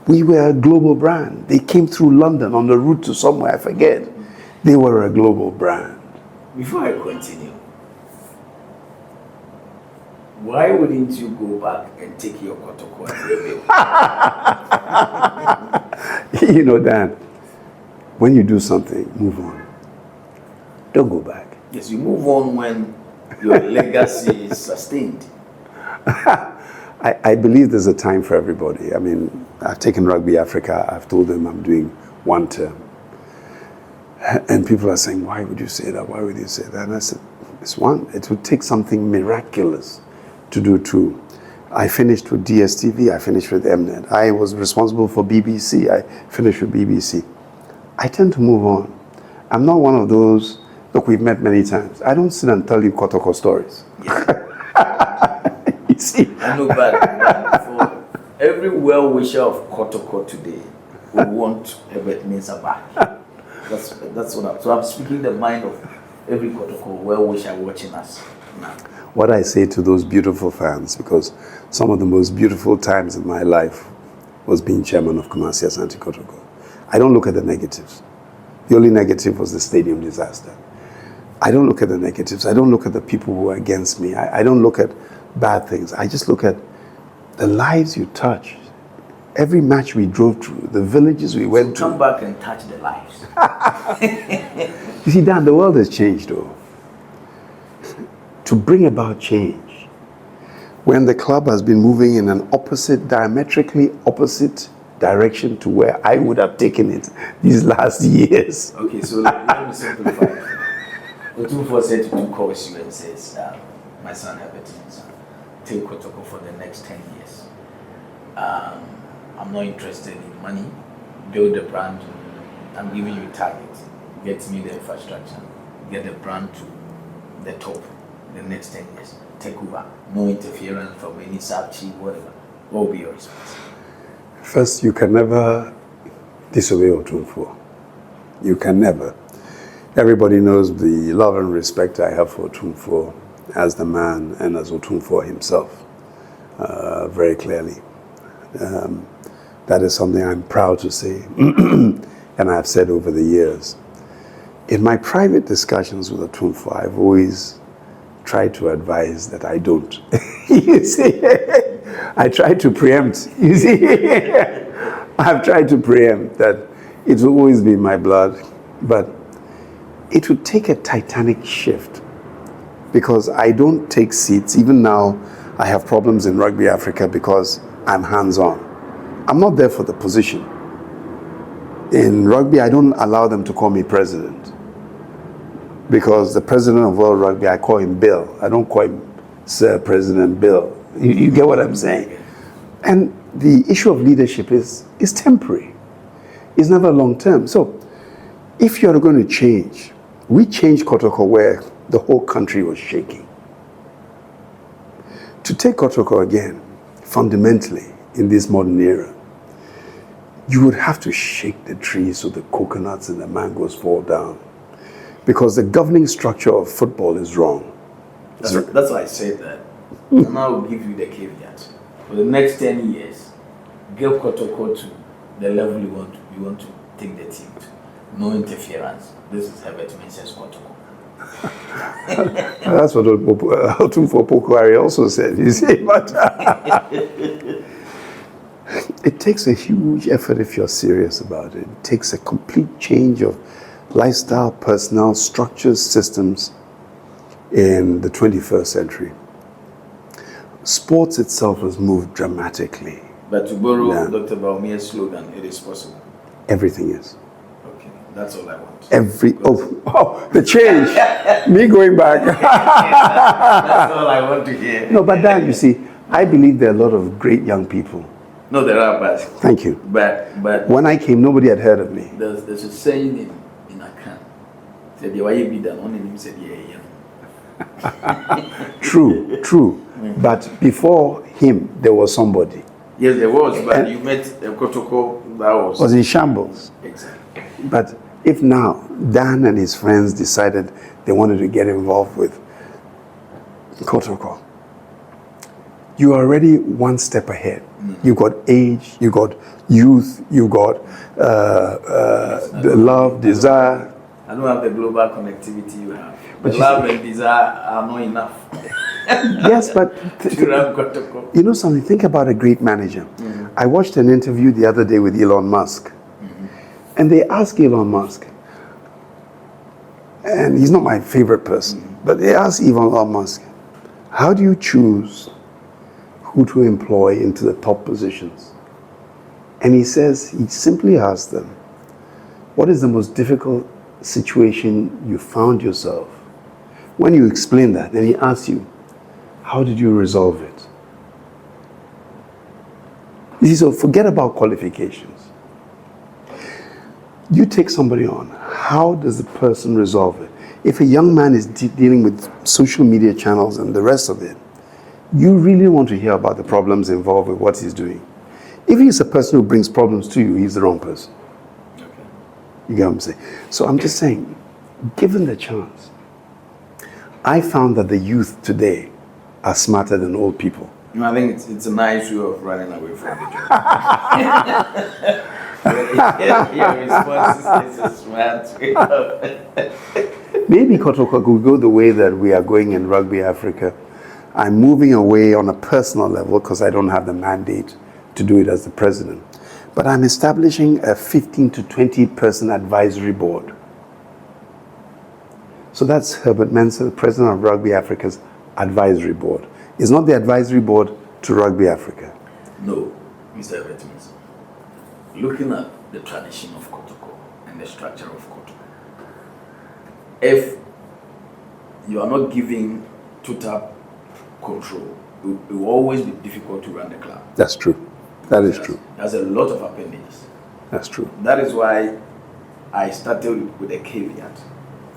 We were a global brand. They came through London on the route to somewhere, I forget. They were a global brand. Before I continue, why wouldn't you go back and take your Kotoko and rebuild? You know, Dan, when you do something, move on. Don't go back. Yes, you move on when your legacy is sustained. I believe there's a time for everybody. I mean, I've taken Rugby Africa. I've told them I'm doing one term. And people are saying, why would you say that? Why would you say that? And I said, it's one. It would take something miraculous to do two. I finished with DSTV. I finished with Mnet. I was responsible for BBC. I finished with BBC. I tend to move on. I'm not one of those, look, we've met many times. I don't sit and tell you Kotoko stories. Yeah. You see? I know, but for every well-wisher of Kotoko today who want Hebert mensah back. That's what so I'm speaking the mind of every Kotoko well-wisher watching us now. What I say to those beautiful fans, because some of the most beautiful times in my life was being chairman of Kumasi Asante Kotoko. I don't look at the negatives. The only negative was the stadium disaster. I don't look at the negatives. I don't look at the people who are against me. I don't look at bad things. I just look at the lives you touch. Every match we drove through, the villages we went to. Come back and touch the lives. You see, Dan, the world has changed, though. To bring about change, when the club has been moving in an diametrically opposite direction to where I would have taken it these last years. Okay, so let me simplify. Otumfuo said to calls you and says, my son Hebert mensah, take Kotoko for the next 10 years. I'm not interested in money, build a brand, I'm giving you a target, get me the infrastructure, get the brand to the top the next 10 years, take over, no interference from any sub-chief, whatever, what will be your response? First, you can never disobey Otumfuo. You can never. Everybody knows the love and respect I have for Otumfuo as the man and as Otumfuo himself, very clearly. That is something I'm proud to say, and I've said over the years. In my private discussions with Otumfuo, I've always tried to advise that I don't. You see, I try to preempt. You see, I've tried to preempt that it will always be my blood, but it would take a titanic shift because I don't take seats. Even now, I have problems in Rugby Africa because I'm hands-on. I'm not there for the position. In rugby, I don't allow them to call me president because the president of World Rugby, I call him Bill. I don't call him Sir President Bill. You get what I'm saying? And the issue of leadership is temporary. It's never long-term. So if you're going to change, we changed Kotoko where the whole country was shaking. To take Kotoko again, fundamentally, in this modern era, you would have to shake the trees so the coconuts and the mangoes fall down. Because the governing structure of football is wrong. That's why I said that. And I will give you the caveat. For the next 10 years, get Kotoko to the level you want to take the team to. No interference. This is Hebert mensah's Kotoko. That's what Otumfuo Pokuari also said, you see. But it takes a huge effort if you're serious about it. It takes a complete change of lifestyle, personnel, structures, systems in the 21st century. Sports itself has moved dramatically. But to borrow Dr. Baumia's slogan, it is possible. Everything is. Okay, that's all I want. The change. Me going back. That's all I want to hear. No, but Dan, you see, I believe there are a lot of great young people. No, there are, but thank you. But when I came, nobody had heard of me. There's a saying in Akan. Said the way be done, only him said True. But before him, there was somebody. Yes, there was, but you met Kotoko, that was in shambles. Exactly. But if now Dan and his friends decided they wanted to get involved with Kotoko, you are already one step ahead. You got age, you got youth, you got the love, desire. I don't have the global connectivity you have. But love and desire are not enough. Yes, but you know something, think about a great manager. I watched an interview the other day with Elon Musk. And they asked Elon Musk, and he's not my favorite person, but they asked Elon Musk, how do you choose who to employ into the top positions? And he says, he simply asked them, what is the most difficult situation you found yourself? When you explain that, then he asks you, how did you resolve it? You see, so forget about qualifications. You take somebody on, how does the person resolve it? If a young man is dealing with social media channels and the rest of it, you really want to hear about the problems involved with what he's doing. If he's a person who brings problems to you, he's the wrong person. Okay. You get what I'm saying? So I'm just saying, given the chance, I found that the youth today are smarter than old people. I think it's a nice way of running away from the job. Your response is a smart way of Maybe Kotoko could go the way that we are going in Rugby Africa. I'm moving away on a personal level because I don't have the mandate to do it as the president. But I'm establishing a 15 to 20 person advisory board. So that's Hebert, the president of Rugby Africa's advisory board. It's not the advisory board to Rugby Africa. No, Mr. Hebert, looking at the tradition of Kotoko and the structure of Kotoko, if you are not giving total control, it will always be difficult to run the club. That's true. That is true. There's a lot of appendages. That's true. That is why I started with a caveat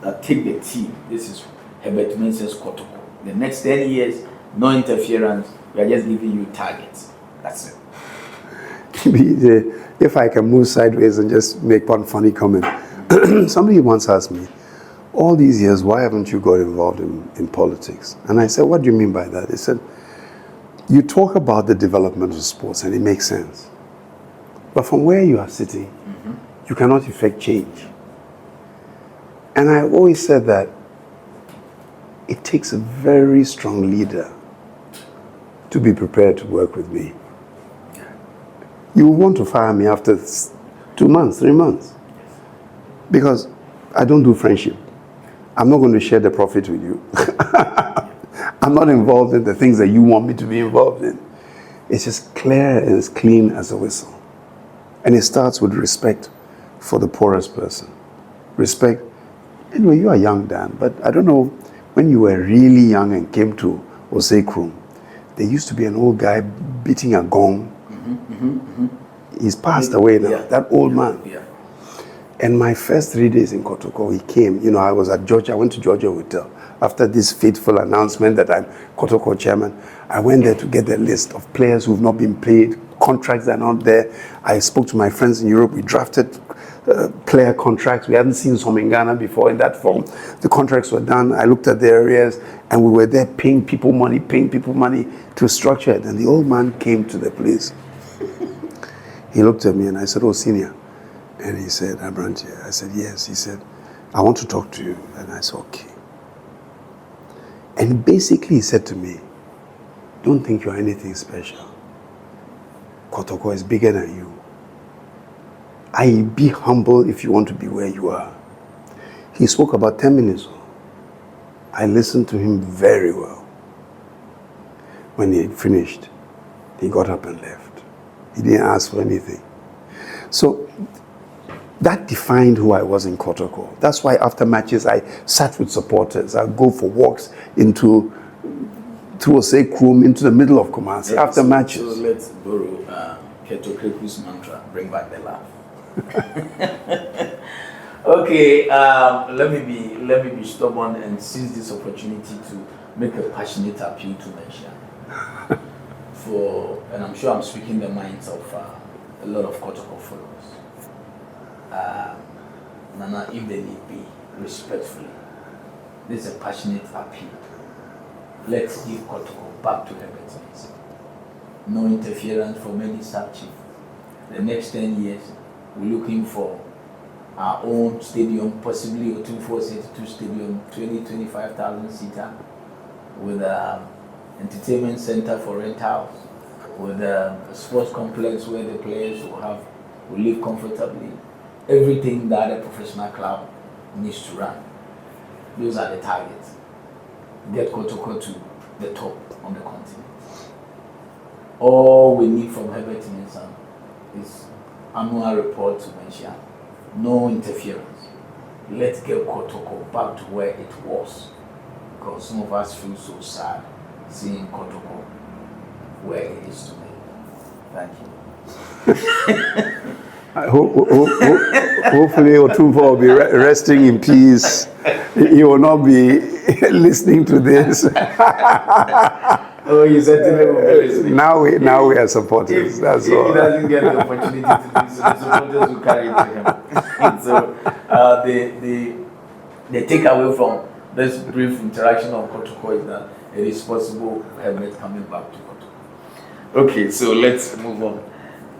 that take the team. This is Hebert Mensah's Kotoko. The next 10 years, no interference. We are just giving you targets. That's it. If I can move sideways and just make one funny comment. Somebody once asked me, all these years, why haven't you got involved in politics? And I said, what do you mean by that? They said, you talk about the development of sports and it makes sense. But from where you are sitting, you cannot effect change. And I always said that it takes a very strong leader to be prepared to work with me. You want to fire me after 2 months, 3 months. Because I don't do friendship. I'm not going to share the profit with you. I'm not involved in the things that you want me to be involved in. It's just clear and as clean as a whistle. And it starts with respect for the poorest person. Respect. Anyway, you are young, Dan, but I don't know, when you were really young and came to Osekrum, there used to be an old guy beating a gong. He's passed away now, that old man. Yeah. And my first 3 days in Kotoko, he came. You know, I was at Georgia. I went to Georgia Hotel. After this fateful announcement that I'm Kotoko chairman, I went there to get the list of players who've not been paid, contracts that are not there. I spoke to my friends in Europe. We drafted player contracts. We hadn't seen some in Ghana before in that form. The contracts were done. I looked at the areas, and we were there paying people money to structure it. And the old man came to the place. He looked at me, and I said, oh, senior. And he said, Abrantia. I said, yes. He said, I want to talk to you. And I said, okay. And basically he said to me, don't think you're anything special. Kotoko is bigger than you. Be humble if you want to be where you are. He spoke about 10 minutes. I listened to him very well. When he finished, he got up and left. He didn't ask for anything. So that defined who I was in Kotoko. That's why after matches, I sat with supporters. I'd go for walks through Osekrum, into the middle of Kumasi after matches. So let's borrow Ketoko's mantra, bring back the laugh. Okay, let me be stubborn and seize this opportunity to make a passionate appeal to Mensah. And I'm sure I'm speaking the minds of a lot of Kotoko followers. Nana, if they need be, respectfully, this is a passionate appeal. Let's give Kotoko back to Hebert. no interference from any sub-chief. The next 10 years, we're looking for our own stadium, possibly a 2472 stadium, 25,000 seater, with an entertainment center for rentals, with a sports complex where the players will live comfortably. Everything that a professional club needs to run. Those are the targets. Get Kotoko to the top on the continent. All we need from Hebert mensah is annual report to mention. No interference. Let's get Kotoko back to where it was. Because some of us feel so sad seeing Kotoko where it is today. Thank you. Hopefully Otumfo will be resting in peace. He will not be listening to this. Oh, you certainly will be listening. Now we are supporters. That's if all. He doesn't get the opportunity to do so, the supporters will carry it to him. So the takeaway from this brief interaction on Kotoko is that it is possible Hebert coming back to Kotoko. Okay, so let's move on.